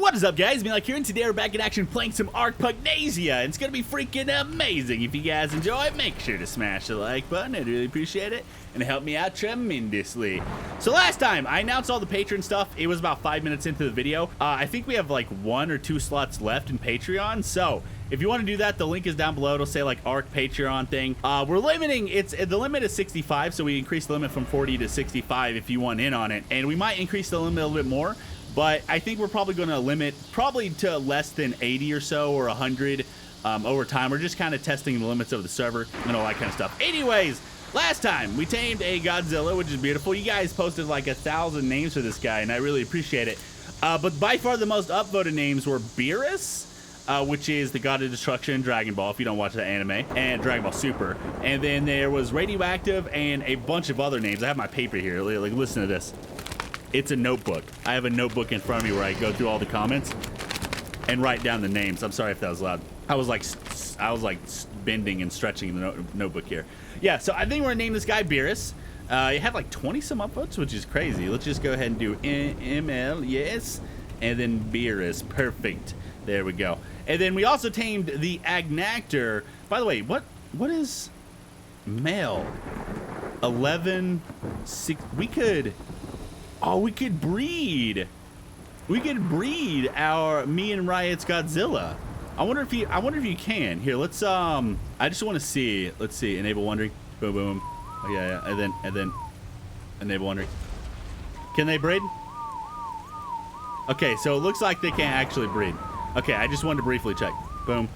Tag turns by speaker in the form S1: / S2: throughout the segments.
S1: What is up, guys? MeatyLock here, and today we're back in action playing some ARK Pugnacia, and it's gonna be freaking amazing. If you guys enjoy it, make sure to smash the like button. I'd really appreciate it, and help me out tremendously. So last time, I announced all the Patreon stuff. It was about 5 minutes into the video. I think we have like 1 or 2 slots left in Patreon, so if you want to do that, the link is down below. It'll say like ARK Patreon thing. We're limiting, the limit is 65, so we increased the limit from 40 to 65 if you want in on it, and we might increase the limit a little bit more. But I think we're probably going to limit probably to less than 80 or so, or 100 over time. We're just kind of testing the limits of the server and all that kind of stuff. Anyways, last time we tamed a Godzilla, which is beautiful. You guys posted like 1,000 names for this guy, and I really appreciate it. But by far the most upvoted names were Beerus, which is the god of destruction in Dragon Ball, if you don't watch that anime, and Dragon Ball Super. And then there was Radioactive and a bunch of other names. I have my paper here. Like, listen to this. It's a notebook. I have a notebook in front of me where I go through all the comments and write down the names. I'm sorry if that was loud. I was like bending and stretching the notebook here. Yeah, so I think we're gonna name this guy Beerus. It had like 20 some upvotes, which is crazy. Let's just go ahead and do ML, yes, and then Beerus. Perfect. There we go. And then we also tamed the Agnactor. By the way, what is male? 11, 6. We could breed. We could breed our me and Riot's Godzilla. I wonder if you can. Here, let's I just want to see. Let's see. Enable wandering. Boom boom. Oh yeah, yeah. And then enable wandering. Can they breed? Okay, so it looks like they can't actually breed. Okay, I just wanted to briefly check. Boom.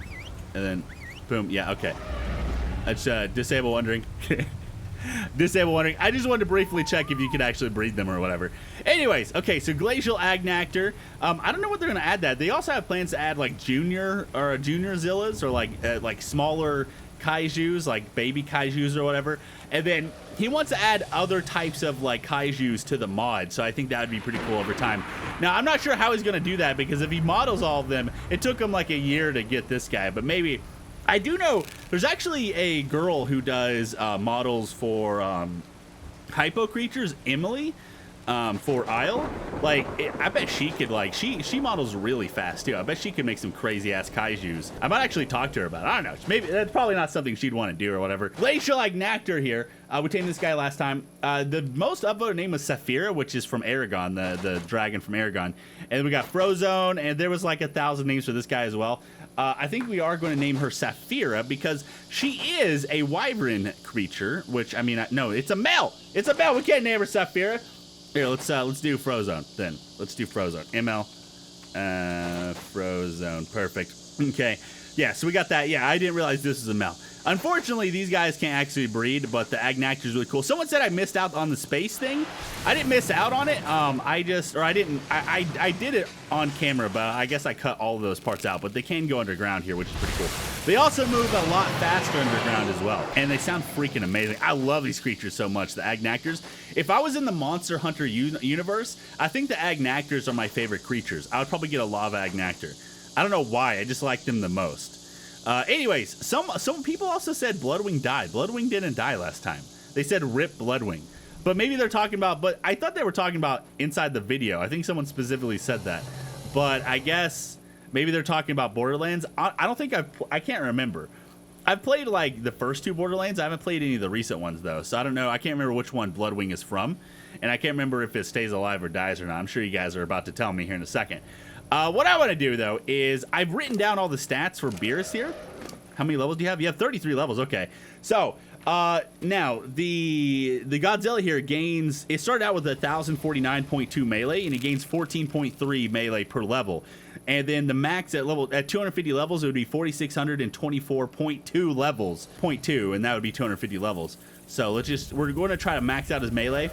S1: And then boom. Yeah, okay. Let's disable wandering. Disable wandering. I just wanted to briefly check if you could actually breed them or whatever. Anyways, okay, so Glacial Agnactor. I don't know what they're gonna add that. They also have plans to add like junior Zillas, or like smaller kaijus, like baby kaijus or whatever. And then he wants to add other types of like kaijus to the mod, so I think that would be pretty cool over time. Now, I'm not sure how he's gonna do that, because if he models all of them, it took him like a year to get this guy, but maybe. I do know there's actually a girl who does models for hypo creatures, Emily, for Isle. Like, I bet she could, like, she models really fast too. I bet she could make some crazy ass kaijus. I might actually talk to her about it. I don't know. Maybe that's probably not something she'd want to do or whatever. Glacial Agnactor here. We tamed this guy last time. The most upvoted name was Saphira, which is from Aragon, the dragon from Aragon. And we got Frozone, and there was like 1,000 names for this guy as well. I think we are going to name her Saphira because she is a wyvern creature, which, I mean, no, it's a male. It's a male. We can't name her Saphira. Here, let's do Frozone then. Let's do Frozone. ML. Frozone. Perfect. Okay. Yeah, so we got that. Yeah, I didn't realize this is a male. Unfortunately, these guys can't actually breed, but the Agnactor is really cool. Someone said I missed out on the space thing. I didn't miss out on it. I did it on camera, but I guess I cut all of those parts out. But they can go underground here, which is pretty cool. They also move a lot faster underground as well, and they sound freaking amazing. I love these creatures so much, the Agnactors. If I was in the Monster Hunter universe, I think the Agnactors are my favorite creatures. I would probably get a Lava Agnactor. I don't know why. I just like them the most. Anyways, some people also said Bloodwing died. Bloodwing didn't die last time. They said rip Bloodwing. But maybe they're talking about, but I thought they were talking about inside the video. I think someone specifically said that. But I guess maybe they're talking about Borderlands. I don't think I can't remember. I've played like the first 2 Borderlands. I haven't played any of the recent ones though. So I don't know. I can't remember which one Bloodwing is from. And I can't remember if it stays alive or dies or not. I'm sure you guys are about to tell me here in a second. What I want to do, though, is I've written down all the stats for Beerus here. How many levels do you have? You have 33 levels. Okay. So, now, the Godzilla here gains... It started out with 1,049.2 melee, and it gains 14.3 melee per level. And then the max at 250 levels, it would be 4,624.2 levels. 0.2, and that would be 250 levels. So, we're going to try to max out his melee.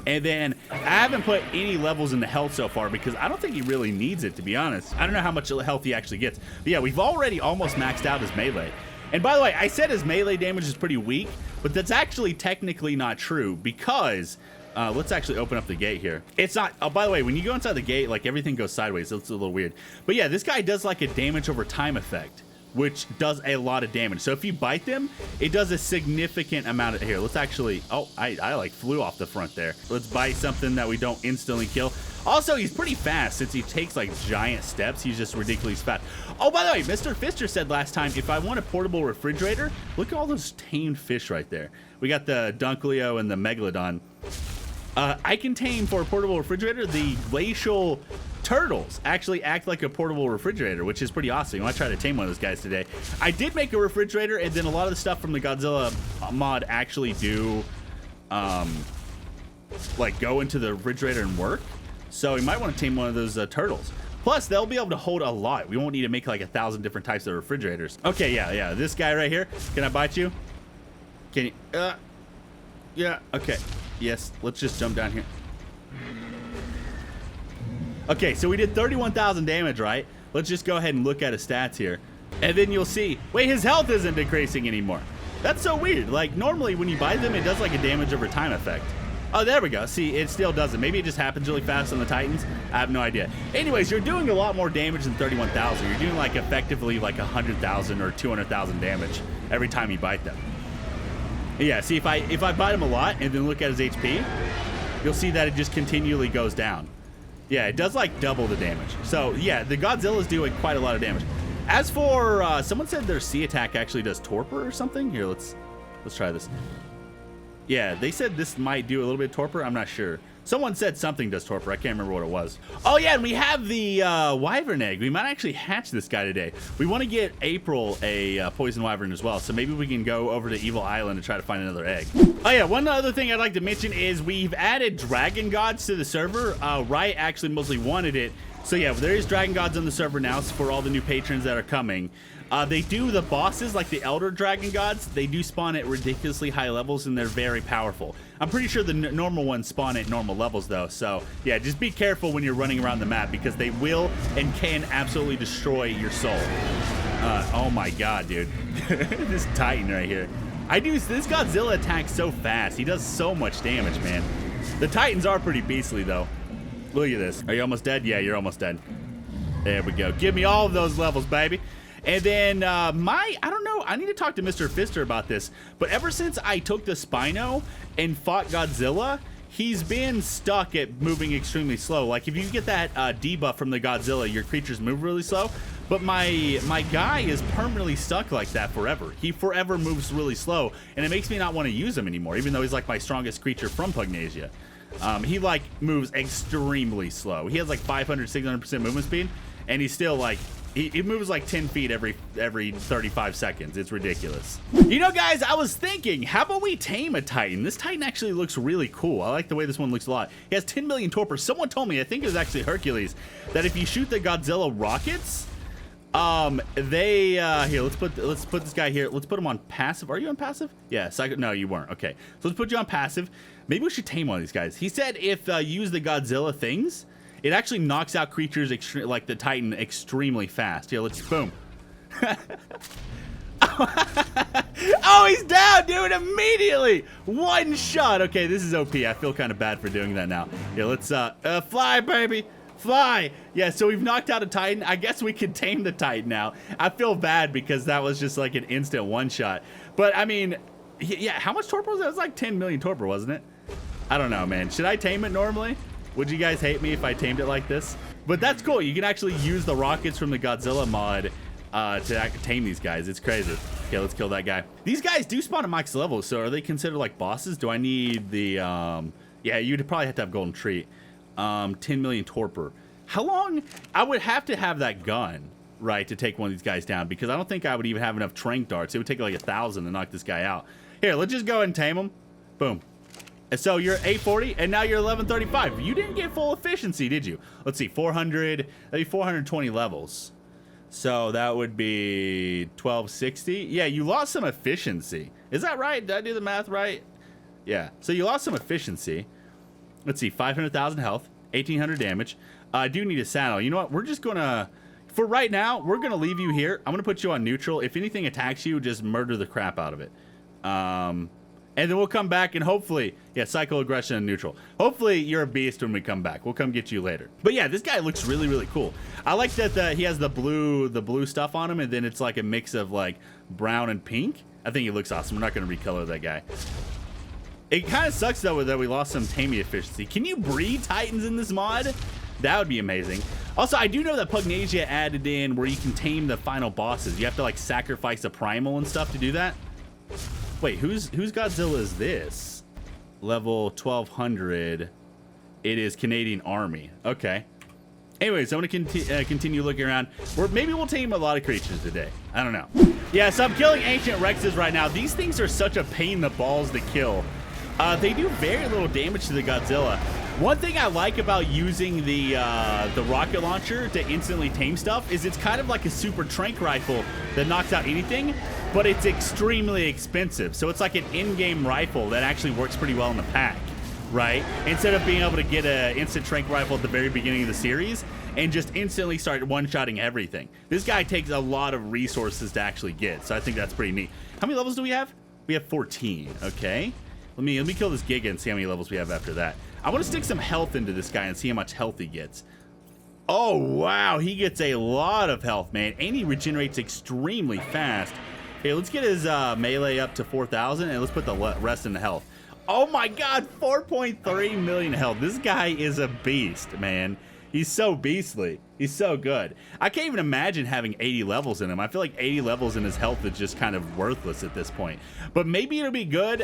S1: And then I haven't put any levels in the health so far because I don't think he really needs it, to be honest. I don't know how much health he actually gets. But yeah, we've already almost maxed out his melee. And by the way, I said his melee damage is pretty weak, but that's actually technically not true because let's actually open up the gate here. It's not, oh, by the way, when you go inside the gate, like everything goes sideways. So it's a little weird. But yeah, this guy does like a damage over time effect, which does a lot of damage. So if you bite them, it does a significant amount of... Here, let's actually... Oh, I like flew off the front there. Let's bite something that we don't instantly kill. Also, he's pretty fast since he takes like giant steps. He's just ridiculously fast. Oh, by the way, Mr. Fister said last time, if I want a portable refrigerator, look at all those tamed fish right there. We got the Dunkleo and the Megalodon. I can tame for a portable refrigerator. The glacial turtles actually act like a portable refrigerator, which is pretty awesome. I want to try to tame one of those guys today. I did make a refrigerator, and then a lot of the stuff from the Godzilla mod actually do like go into the refrigerator and work. So you might want to tame one of those turtles. Plus, they'll be able to hold a lot. We won't need to make like 1,000 different types of refrigerators. Okay, yeah. This guy right here. Can I bite you? Can you? Yeah. Okay. Yes. Let's just jump down here. Okay, so we did 31,000 damage, right? Let's just go ahead and look at his stats here. And then you'll see, wait, his health isn't decreasing anymore. That's so weird. Like, normally when you buy them, it does like a damage over time effect. Oh, there we go. See, it still doesn't. Maybe it just happens really fast on the Titans. I have no idea. Anyways, you're doing a lot more damage than 31,000. You're doing like effectively like 100,000 or 200,000 damage every time you bite them. Yeah, see, if I bite him a lot and then look at his HP, you'll see that it just continually goes down. Yeah, it does like double the damage. So yeah, the Godzilla's doing quite a lot of damage. As for someone said their sea attack actually does torpor or something. Here, let's try this. Yeah, they said this might do a little bit of torpor. I'm not sure. Someone said something does torpor. I can't remember what it was. Oh yeah, and we have the wyvern egg. We might actually hatch this guy today. We want to get April a poison wyvern as well, so maybe we can go over to Evil Island and try to find another egg. Oh yeah, one other thing I'd like to mention is we've added dragon gods to the server. Riot actually mostly wanted it. So yeah, there is dragon gods on the server now for all the new patrons that are coming. They do the bosses, like the elder dragon gods, they do spawn at ridiculously high levels and they're very powerful. I'm pretty sure the normal ones spawn at normal levels though, so yeah, just be careful when you're running around the map because they will and can absolutely destroy your soul. Oh my god, dude. This Titan right here. This Godzilla attacks so fast. He does so much damage, man. The Titans are pretty beastly though. Look at this. Are you almost dead? Yeah, you're almost dead. There we go. Give me all of those levels, baby. And then I don't know, I need to talk to Mr. Fister about this, but ever since I took the Spino and fought Godzilla, he's been stuck at moving extremely slow. Like if you get that debuff from the Godzilla, your creatures move really slow, but my guy is permanently stuck like that forever. He forever moves really slow, and it makes me not want to use him anymore, even though he's like my strongest creature from Pugnacia. He like moves extremely slow. He has like 500-600% movement speed, and he's still like, he moves like 10 feet every 35 seconds. It's ridiculous. You know, guys, I was thinking, how about we tame a Titan? This Titan actually looks really cool. I like the way this one looks a lot. He has 10 million torpor. Someone told me, I think it was actually Hercules, that if you shoot the Godzilla rockets, here, let's put this guy here. Let's put him on passive. Are you on passive? Yeah, no, you weren't. Okay, so let's put you on passive. Maybe we should tame one of these guys. He said if you use the Godzilla things, it actually knocks out creatures like the Titan extremely fast. Here, let's boom. Oh, he's down, dude, immediately. One shot. Okay, this is OP. I feel kind of bad for doing that now. Here, let's fly, baby. Fly. Yeah, so we've knocked out a Titan. I guess we can tame the Titan now. I feel bad because that was just like an instant one shot. But I mean, yeah, how much torpor was that? It was like 10 million torpor, wasn't it? I don't know, man. Should I tame it normally? Would you guys hate me if I tamed it like this? But that's cool. You can actually use the rockets from the Godzilla mod to tame these guys. It's crazy. Okay, let's kill that guy. These guys do spawn at max level, so are they considered like bosses? Do I need the, yeah, you'd probably have to have golden treat. 10 million torpor. How long? I would have to have that gun, right, to take one of these guys down, because I don't think I would even have enough trank darts. It would take like 1,000 to knock this guy out. Here, let's just go ahead and tame him. Boom. And so you're 840, and now you're 1135. You didn't get full efficiency, did you? Let's see, 400, that'd be 420 levels. So that would be 1260. Yeah, you lost some efficiency. Is that right? Did I do the math right? Yeah, so you lost some efficiency. Let's see, 500,000 health, 1,800 damage. I do need a saddle. You know what? We're just gonna, for right now, we're gonna leave you here. I'm gonna put you on neutral. If anything attacks you, just murder the crap out of it. And then we'll come back and hopefully, yeah, cycle, aggression, and neutral. Hopefully you're a beast when we come back. We'll come get you later. But yeah, this guy looks really, really cool. I like that he has the blue stuff on him, and then it's like a mix of like brown and pink. I think he looks awesome. We're not going to recolor that guy. It kind of sucks though that we lost some taming efficiency. Can you breed Titans in this mod? That would be amazing. Also, I do know that Pugnacia added in where you can tame the final bosses. You have to like sacrifice a primal and stuff to do that. Wait, whose Godzilla is this? Level 1200. It is Canadian Army. Okay. Anyways, I'm going to continue looking around. Maybe we'll tame a lot of creatures today. I don't know. Yeah, so I'm killing Ancient Rexes right now. These things are such a pain in the balls to kill. They do very little damage to the Godzilla. One thing I like about using the rocket launcher to instantly tame stuff is it's kind of like a super trank rifle that knocks out anything, but it's extremely expensive. So it's like an in-game rifle that actually works pretty well in the pack, right? Instead of being able to get an instant trank rifle at the very beginning of the series and just instantly start one-shotting everything. This guy takes a lot of resources to actually get, so I think that's pretty neat. How many levels do we have? We have 14, okay. Let me kill this Giga and see how many levels we have after that. I want to stick some health into this guy and see how much health he gets. Oh, wow. He gets a lot of health, man. And he regenerates extremely fast. Okay, let's get his melee up to 4,000 and let's put the rest in the health. Oh, my God. 4.3 million health. This guy is a beast, man. He's so beastly. He's so good. I can't even imagine having 80 levels in him. I feel like 80 levels in his health is just kind of worthless at this point. But maybe it'll be good.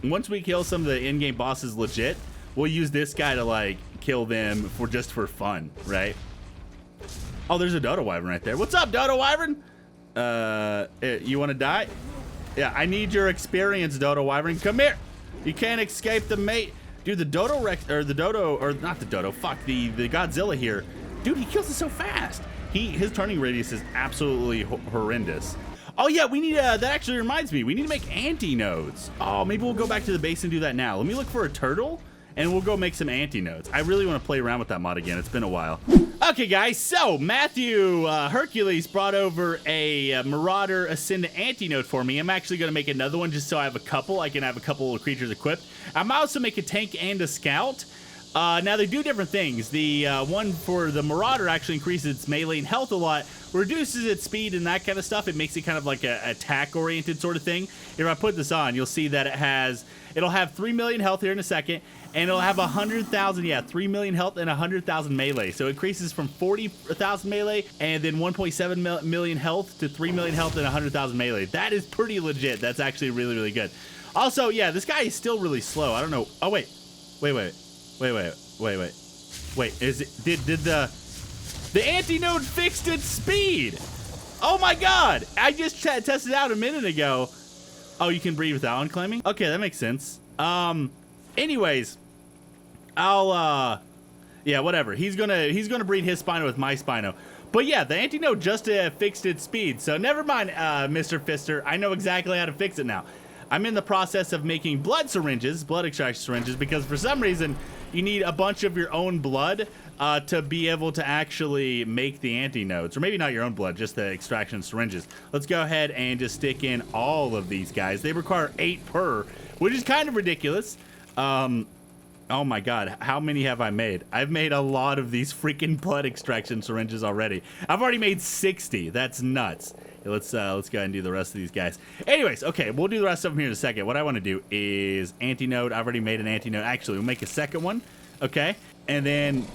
S1: Once we kill some of the in-game bosses legit, we'll use this guy to like kill them just for fun, right? Oh, there's a Dodo Wyvern right there. What's up, Dodo Wyvern? You want to die? Yeah, I need your experience, Dodo Wyvern. Come here. You can't escape the mate. Dude, the Dodo Rex, or the Dodo, or not the Dodo, fuck, the Godzilla here. Dude, he kills it so fast. His turning radius is absolutely horrendous. Oh yeah, we need, that actually reminds me, we need to make antinodes. Oh, maybe we'll go back to the base and do that now. Let me look for a turtle, and we'll go make some antinodes. I really want to play around with that mod again. It's been a while. Okay, guys, so Matthew Hercules brought over a Marauder Ascendant Antinode for me. I'm actually going to make another one just so I have a couple. I can have a couple of creatures equipped. I'm also make a tank and a scout. Now, they do different things. The one for the Marauder actually increases its melee and health a lot, reduces its speed and that kind of stuff. It makes it kind of like a attack-oriented sort of thing. If I put this on, you'll see that it'll have 3 million health here in a second, and it'll have 100,000, yeah, 3 million health and 100,000 melee. So it increases from 40,000 melee and then 1.7 million health to 3 million health and 100,000 melee. That is pretty legit. That's actually really, really good. Also, yeah, this guy is still really slow. I don't know. Oh, wait, is it, did the antinode fixed its speed? Oh my God, I just tested out a minute ago. Oh, you can breed without unclaiming? Okay, that makes sense. Anyways, yeah, whatever. He's gonna breed his Spino with my Spino. But yeah, the antinode just fixed its speed, so never mind, Mr. Fister. I know exactly how to fix it now. I'm in the process of making blood extraction syringes, because for some reason you need a bunch of your own blood to be able to actually make the antinodes, or maybe not your own blood, just the extraction syringes. Let's go ahead and just stick in all of these guys. They require 8 per, which is kind of ridiculous. Oh my God, how many have I made? I've made a lot of these freaking blood extraction syringes already. I've already made 60. That's nuts. Let's go ahead and do the rest of these guys. Anyways, okay, we'll do the rest of them here in a second. What I want to do is antinode. I've already made an antinode. Actually, we'll make a second one, okay? And then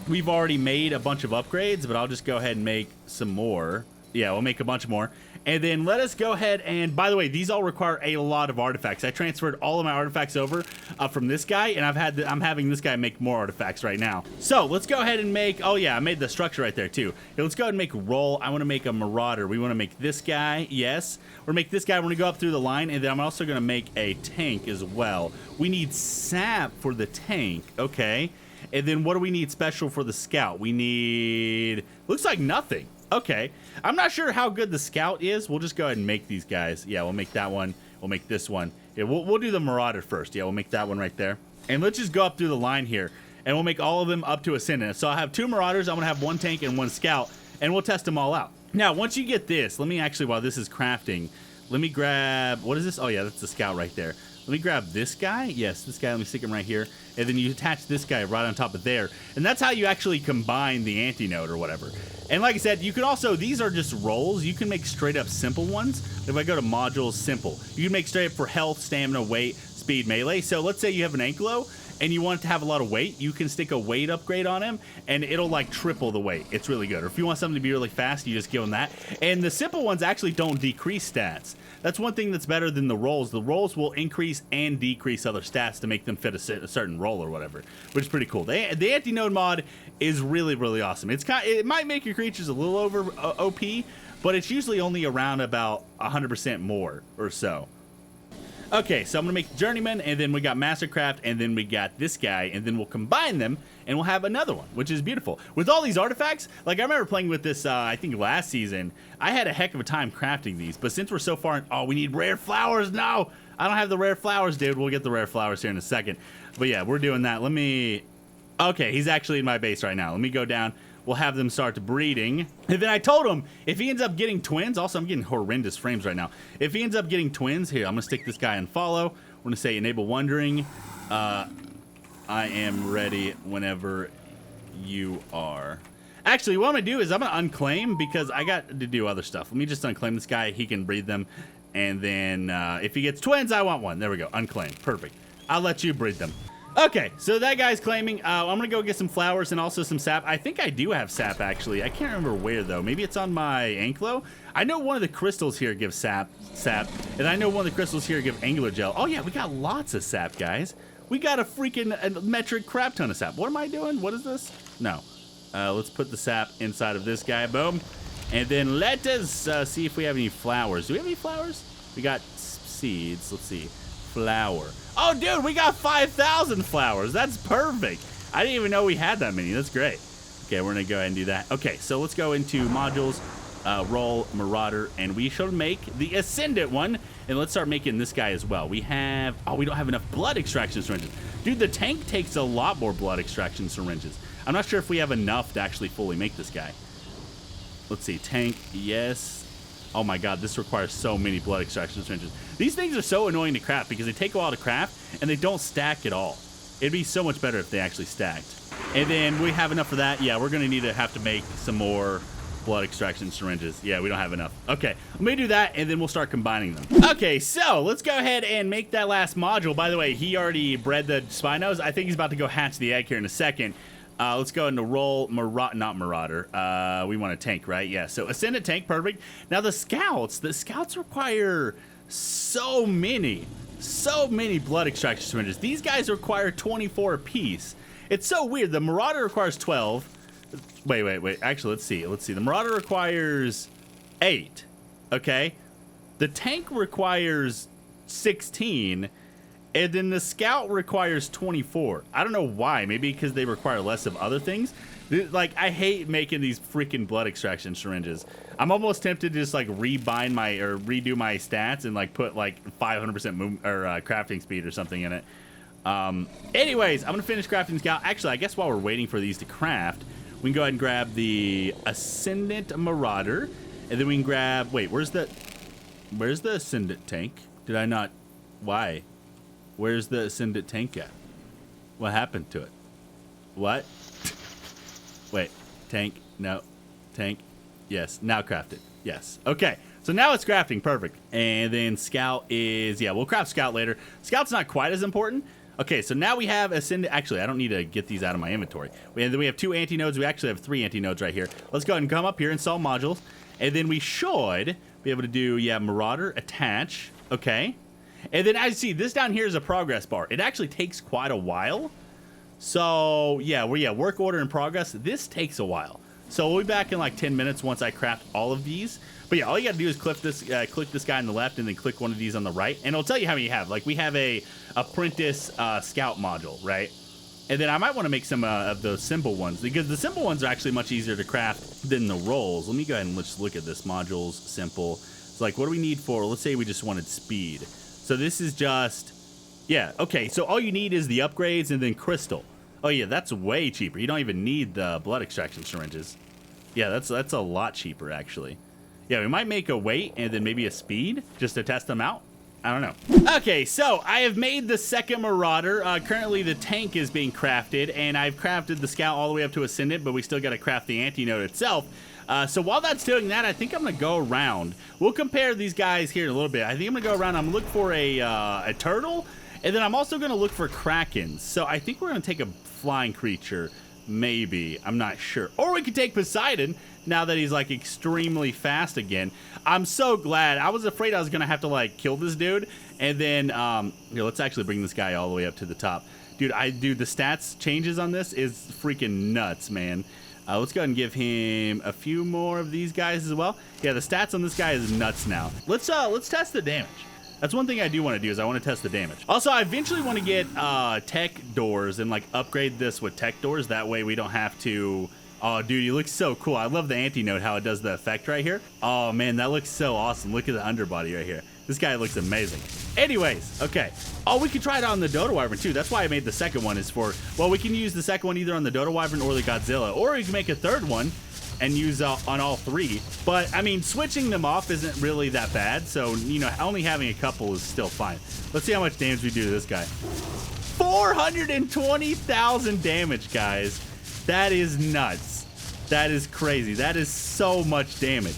S1: we've already made a bunch of upgrades, but I'll just go ahead and make some more. Yeah, we'll make a bunch more. And then let us go ahead and, by the way, these all require a lot of artifacts. I transferred all of my artifacts over from this guy, and I'm having this guy make more artifacts right now. So let's go ahead and make, oh yeah, I made the structure right there too. Here, let's go ahead and make a roll. I want to make a Marauder. We want to make this guy, yes. We're gonna make this guy, we're gonna go up through the line, and then I'm also gonna make a tank as well. We need sap for the tank, okay. And then what do we need special for the scout? We need, looks like nothing. Okay, I'm not sure how good the scout is. We'll just go ahead and make these guys. Yeah, we'll make that one. We'll make this one. Yeah, we'll do the Marauder first. Yeah, we'll make that one right there. And let's just go up through the line here, and we'll make all of them up to Ascendant. So I have 2 Marauders. I'm gonna have 1 tank and 1 scout, and we'll test them all out. Now, once you get this, let me actually, while this is crafting, let me grab, what is this? Oh yeah, that's the scout right there. Let me grab this guy. Yes, this guy. Let me stick him right here. And then you attach this guy right on top of there. And that's how you actually combine the antinode or whatever. And like I said, you can also, these are just rolls. You can make straight up simple ones. If I go to modules, simple. You can make straight up for health, stamina, weight, speed, melee. So let's say you have an Ankylo and you want it to have a lot of weight. You can stick a weight upgrade on him and it'll like triple the weight. It's really good. Or if you want something to be really fast, you just give him that. And the simple ones actually don't decrease stats. That's one thing that's better than the rolls. The rolls will increase and decrease other stats to make them fit a certain roll or whatever, which is pretty cool. The antinode mod is really, really awesome. It might make your creatures a little over OP, but it's usually only around about 100% more or so. Okay, so I'm gonna make Journeyman, and then we got Mastercraft, and then we got this guy, and then we'll combine them, and we'll have another one, which is beautiful. With all these artifacts, like I remember playing with this, I think last season, I had a heck of a time crafting these, but since we're so far in, oh, we need rare flowers, no! I don't have the rare flowers, dude. We'll get the rare flowers here in a second. But yeah, we're doing that. Okay, he's actually in my base right now. Let me go down. We'll have them start breeding. And then I told him, if he ends up getting twins, also I'm getting horrendous frames right now. If he ends up getting twins, here, I'm gonna stick this guy in follow. We're gonna say enable wandering. I am ready whenever you are. Actually, what I'm gonna do is I'm gonna unclaim because I got to do other stuff. Let me just unclaim this guy. He can breed them. And then if he gets twins, I want one. There we go, unclaim, perfect. I'll let you breed them. Okay, so that guy's claiming. I'm gonna go get some flowers and also some sap. I think I do have sap, actually. I can't remember where, though. Maybe it's on my Ankylo. I know one of the crystals here gives sap, and I know one of the crystals here give angular gel. Oh, yeah, we got lots of sap, guys. We got a freaking metric crap ton of sap. What am I doing? What is this? No. Let's put the sap inside of this guy. Boom. And then let us see if we have any flowers. Do we have any flowers? We got seeds. Let's see. Flower. Oh, dude, we got 5,000 flowers. That's perfect. I didn't even know we had that many. That's great. Okay, we're going to go ahead and do that. Okay, so let's go into modules, roll, marauder, and we should make the ascendant one. And let's start making this guy as well. We have, oh, we don't have enough blood extraction syringes. Dude, the tank takes a lot more blood extraction syringes. I'm not sure if we have enough to actually fully make this guy. Let's see, tank, yes. Oh my god, this requires so many blood extraction syringes. These things are so annoying to craft because they take a while to craft and they don't stack at all. It'd be so much better if they actually stacked. And then we have enough for that. Yeah, we're gonna need to have to make some more blood extraction syringes. Yeah, we don't have enough. Okay, let me do that and then we'll start combining them. Okay, so let's go ahead and make that last module. By the way, he already bred the Spinos. I think he's about to go hatch the egg here in a second. Let's go into roll, not Marauder. We want a tank, right? Yeah, so Ascendant tank, perfect. Now the scouts require so many blood extraction syringes. These guys require 24 apiece. It's so weird. The Marauder requires 12. Wait. Actually, let's see. The Marauder requires 8. Okay. The tank requires 16. And then the scout requires 24. I don't know why. Maybe because they require less of other things. Like, I hate making these freaking blood extraction syringes. I'm almost tempted to just like redo my stats and like put like 500% crafting speed or something in it. Anyways, I'm gonna finish crafting scout. Actually, I guess while we're waiting for these to craft, we can go ahead and grab the Ascendant Marauder, and then we can grab. Wait, where's the Ascendant tank? Did I not? Why? Where's the Ascendant tank at? What happened to it? What? Wait, tank, no, tank, yes, now crafted, yes. Okay, so now it's crafting, perfect. And then scout is, yeah, we'll craft scout later. Scout's not quite as important. Okay, so now we have Ascendant, actually, I don't need to get these out of my inventory. And then we have 2 antinodes, we actually have 3 antinodes right here. Let's go ahead and come up here, install modules, and then we should be able to do, yeah, Marauder, attach, okay. And then as you see, this down here is a progress bar. It actually takes quite a while. So, yeah, work order in progress. This takes a while. So we'll be back in like 10 minutes once I craft all of these. But yeah, all you gotta do is click this guy on the left and then click one of these on the right. And it'll tell you how many you have. Like we have a apprentice scout module, right? And then I might want to make some of those simple ones because the simple ones are actually much easier to craft than the rolls. Let me go ahead and let's look at this. Modules, simple. It's like, what do we need for, let's say we just wanted speed. So this is just, yeah, okay, so all you need is the upgrades and then crystal. Oh yeah, that's way cheaper. You don't even need the blood extraction syringes. Yeah, that's a lot cheaper actually. Yeah, we might make a weight and then maybe a speed just to test them out. I don't know. Okay, so I have made the second Marauder. Currently, the tank is being crafted, and I've crafted the Scout all the way up to Ascendant, but we still got to craft the Antinode itself. So while that's doing that, I think I'm going to go around. We'll compare these guys here in a little bit. I think I'm going to go around. I'm going to look for a turtle, and then I'm also going to look for Krakens. So I think we're going to take a flying creature. Maybe. I'm not sure. Or we could take Poseidon, now that he's, like, extremely fast again. I'm so glad. I was afraid I was going to have to, like, kill this dude. And then, here, let's actually bring this guy all the way up to the top. Dude, the stats changes on this is freaking nuts, man. Let's go ahead and give him a few more of these guys as well. Yeah, the stats on this guy is nuts now. Let's test the damage. That's one thing I do want to do is I want to test the damage. Also, I eventually want to get tech doors and like upgrade this with tech doors. That way we don't have to... Oh, dude, he looks so cool. I love the Antinode, how it does the effect right here. Oh, man, that looks so awesome. Look at the underbody right here. This guy looks amazing. Anyways, okay. Oh, we could try it on the Dodo Wyvern, too. That's why I made the second one is for... Well, we can use the second one either on the Dodo Wyvern or the Godzilla. Or we can make a third one and use on all three. But, I mean, switching them off isn't really that bad. So, you know, only having a couple is still fine. Let's see how much damage we do to this guy. 420,000 damage, guys. That is nuts. That is crazy. That is so much damage.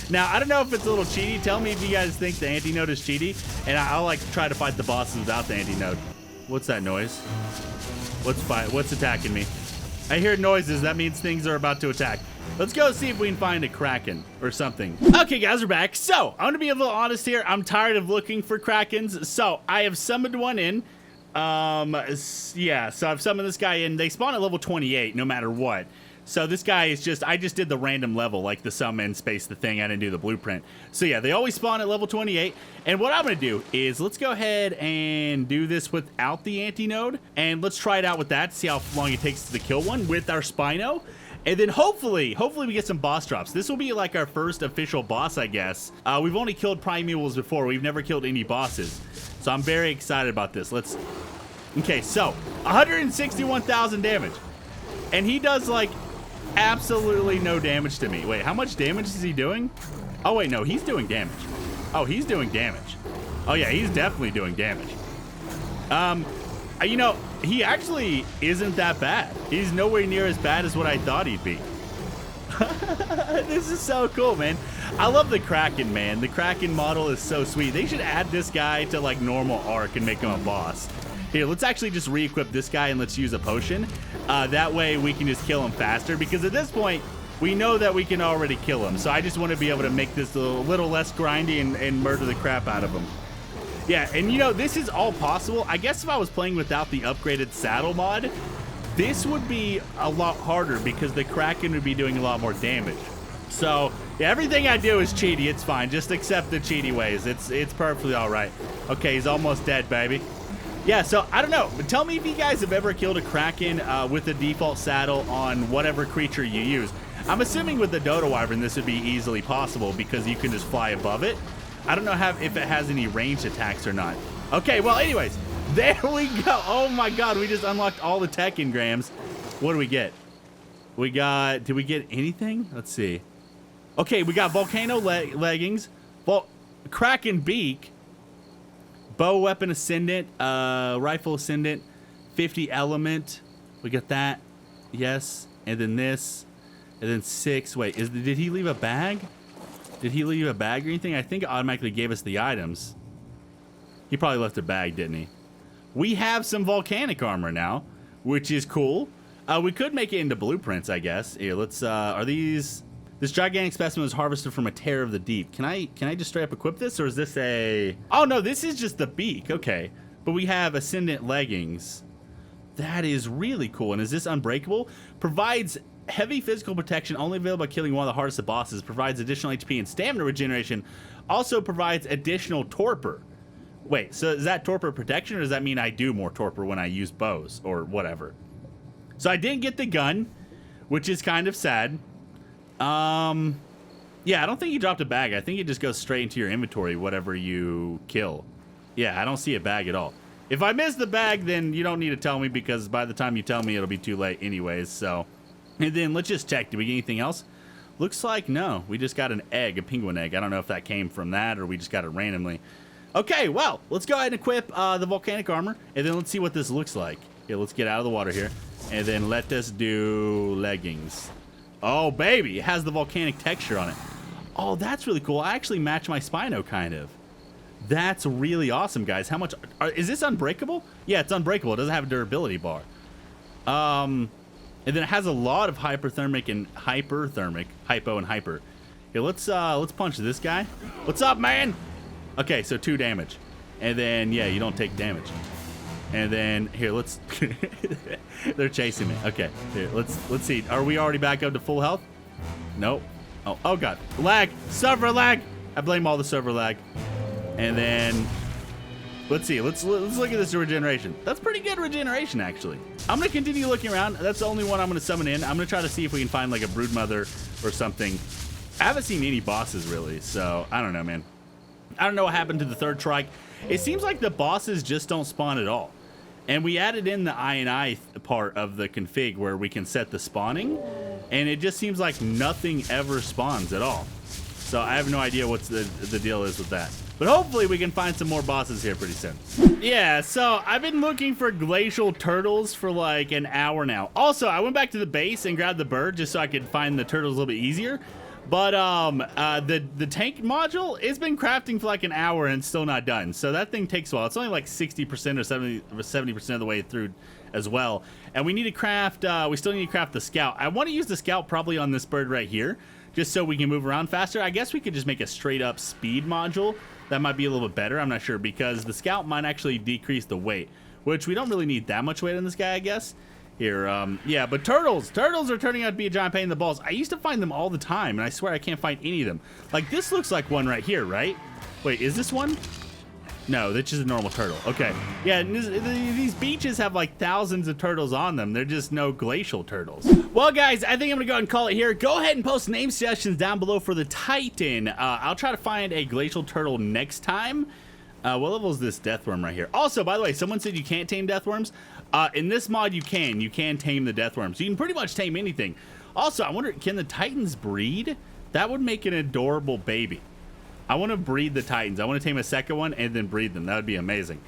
S1: Now, I don't know if it's a little cheaty. Tell me if you guys think the Antinode is cheaty. And I'll like try to fight the bosses without the Antinode. What's that noise? What's attacking me? I hear noises. That means things are about to attack. Let's go see if we can find a Kraken or something. Okay, guys, we're back. So, I'm going to be a little honest here. I'm tired of looking for Krakens. So, I have summoned one in. Yeah, so I've summoned this guy in. They spawn at level 28 no matter what. So this guy is just, I just did the random level, like the summon space, the thing. I didn't do the blueprint. So yeah, they always spawn at level 28. And what I'm going to do is let's go ahead and do this without the Antinode. And let's try it out with that, see how long it takes to kill one with our Spino. And then hopefully we get some boss drops. This will be like our first official boss, I guess. We've only killed Primeval before. We've never killed any bosses. So I'm very excited about this. Okay, so 161,000 damage. And he does like absolutely no damage to me. Wait, how much damage is he doing? Oh, wait, no, he's doing damage. Oh, he's doing damage. Oh, yeah, he's definitely doing damage. You know, he actually isn't that bad. He's nowhere near as bad as what I thought he'd be. This is so cool, man. I love the Kraken, man. The Kraken model is so sweet. They should add this guy to, like, normal ARK and make him a boss. Here, let's actually just re-equip this guy and let's use a potion. That way we can just kill him faster, because at this point, we know that we can already kill him. So I just want to be able to make this a little less grindy and murder the crap out of him. Yeah, and you know, this is all possible. I guess if I was playing without the upgraded saddle mod, this would be a lot harder because the Kraken would be doing a lot more damage. So, yeah, everything I do is cheaty. It's fine. Just accept the cheaty ways. It's perfectly all right. Okay, he's almost dead, baby. Yeah, so I don't know, but tell me if you guys have ever killed a Kraken with the default saddle on whatever creature you use. I'm assuming with the Dodo Wyvern this would be easily possible because you can just fly above it. I don't know if it has any ranged attacks or not. Okay, well, anyways, there we go. Oh my god, we just unlocked all the tech engrams. What do we get? Did we get anything? Let's see. Okay, we got Volcano leggings, Kraken beak, bow weapon ascendant, rifle ascendant, 50 element. We got that. Yes. And then this. And then 6. Wait, did he leave a bag? Did he leave a bag or anything? I think it automatically gave us the items. He probably left a bag, didn't he? We have some volcanic armor now, which is cool. We could make it into blueprints, I guess. Here, let's, are these... This gigantic specimen was harvested from a tear of the deep. Can I just straight up equip this, or is this a... Oh, no, this is just the beak. Okay. But we have Ascendant leggings. That is really cool. And is this unbreakable? Provides heavy physical protection, only available by killing one of the hardest of bosses. Provides additional HP and stamina regeneration. Also provides additional torpor. Wait, so is that torpor protection, or does that mean I do more torpor when I use bows or whatever? So I didn't get the gun, which is kind of sad. Yeah, I don't think he dropped a bag. I think it just goes straight into your inventory, whatever you kill. Yeah, I don't see a bag at all. If I miss the bag, then you don't need to tell me, because by the time you tell me, it'll be too late anyways, so. And then let's just check. Did we get anything else? Looks like no. We just got an egg, a penguin egg. I don't know if that came from that or we just got it randomly. Okay, well, let's go ahead and equip the volcanic armor, and then let's see what this looks like. Yeah, let's get out of the water here, and then let us do leggings. Oh, baby, it has the volcanic texture on it. Oh, that's really cool. I actually match my Spino, kind of. That's really awesome, guys. How much... is this unbreakable? Yeah, it's unbreakable. It doesn't have a durability bar. And then it has a lot of hyperthermic and hyperthermic. Hypo and hyper. Here, let's punch this guy. What's up, man? Okay, so 2 damage. And then, yeah, you don't take damage. And then, here, let's... They're chasing me. Okay, here, let's see. Are we already back up to full health? Nope. Oh, God. Lag. Server lag. I blame all the server lag. And then, let's see. Let's look at this regeneration. That's pretty good regeneration, actually. I'm going to continue looking around. That's the only one I'm going to summon in. I'm going to try to see if we can find, like, a broodmother or something. I haven't seen any bosses, really, so I don't know, man. I don't know what happened to the 3rd trike. It seems like the bosses just don't spawn at all. And we added in the I part of the config where we can set the spawning, and it just seems like nothing ever spawns at all. So I have no idea what the deal is with that. But hopefully we can find some more bosses here pretty soon. Yeah, so I've been looking for glacial turtles for like an hour now. Also, I went back to the base and grabbed the bird just so I could find the turtles a little bit easier. But the tank module, it's been crafting for like an hour and it's still not done. So that thing takes a while. It's only like 60% or 70% of the way through as well. And we need to craft, we still need to craft the scout. I want to use the scout probably on this bird right here, just so we can move around faster. I guess we could just make a straight up speed module. That might be a little bit better. I'm not sure, because the scout might actually decrease the weight, which we don't really need that much weight on this guy, I guess. Here, yeah, but turtles are turning out to be a giant pain in the balls. I used to find them all the time, and I swear I can't find any of them. Like, this looks like one right here, right? Wait, is this one? No, that's just a normal turtle. Okay, yeah, these beaches have like thousands of turtles on them. They're just no glacial turtles. Well, guys, I think I'm gonna go ahead and call it here. Go ahead and post name suggestions down below for the Titan. I'll try to find a glacial turtle next time. What level is this deathworm right here? Also, by the way, someone said you can't tame deathworms. In this mod, you can tame the deathworms. You can pretty much tame anything. Also, I wonder, can the Titans breed? That would make an adorable baby. I want to breed the Titans. I want to tame a second one and then breed them. That would be amazing.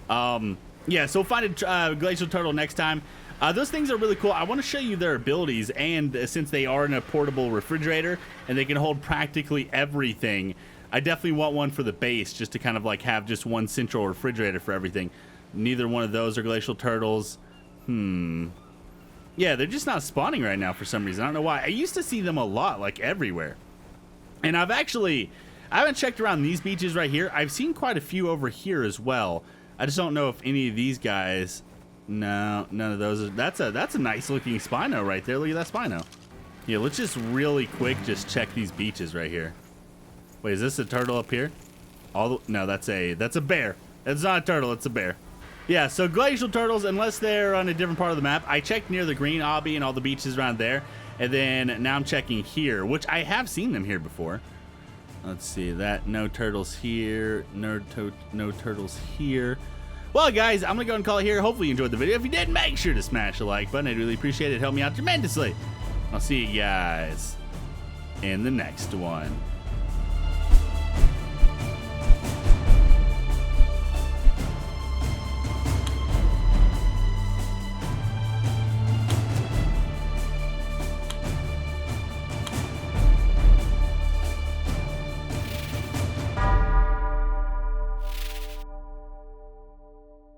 S1: Yeah, so we'll find a glacial turtle next time. Those things are really cool. I want to show you their abilities, and since they are in a portable refrigerator and they can hold practically everything, I definitely want one for the base, just to kind of like have just one central refrigerator for everything. Neither one of those are glacial turtles. Yeah, they're just not spawning right now for some reason. I don't know why. I used to see them a lot, like everywhere. And I haven't checked around these beaches right here. I've seen quite a few over here as well. I just don't know if any of these guys... No, none of those. That's a nice looking Spino right there. Look at that Spino. Yeah, let's just really quick just check these beaches right here. Wait, is this a turtle up here? No, that's a bear. It's not a turtle, it's a bear. Yeah, so glacial turtles, unless they're on a different part of the map. I checked near the green obby and all the beaches around there. And then now I'm checking here, which I have seen them here before. Let's see, no turtles here, no turtles here. Well, guys, I'm gonna go and call it here. Hopefully you enjoyed the video. If you did, make sure to smash the like button. I'd really appreciate it. Help me out tremendously. I'll see you guys in the next one.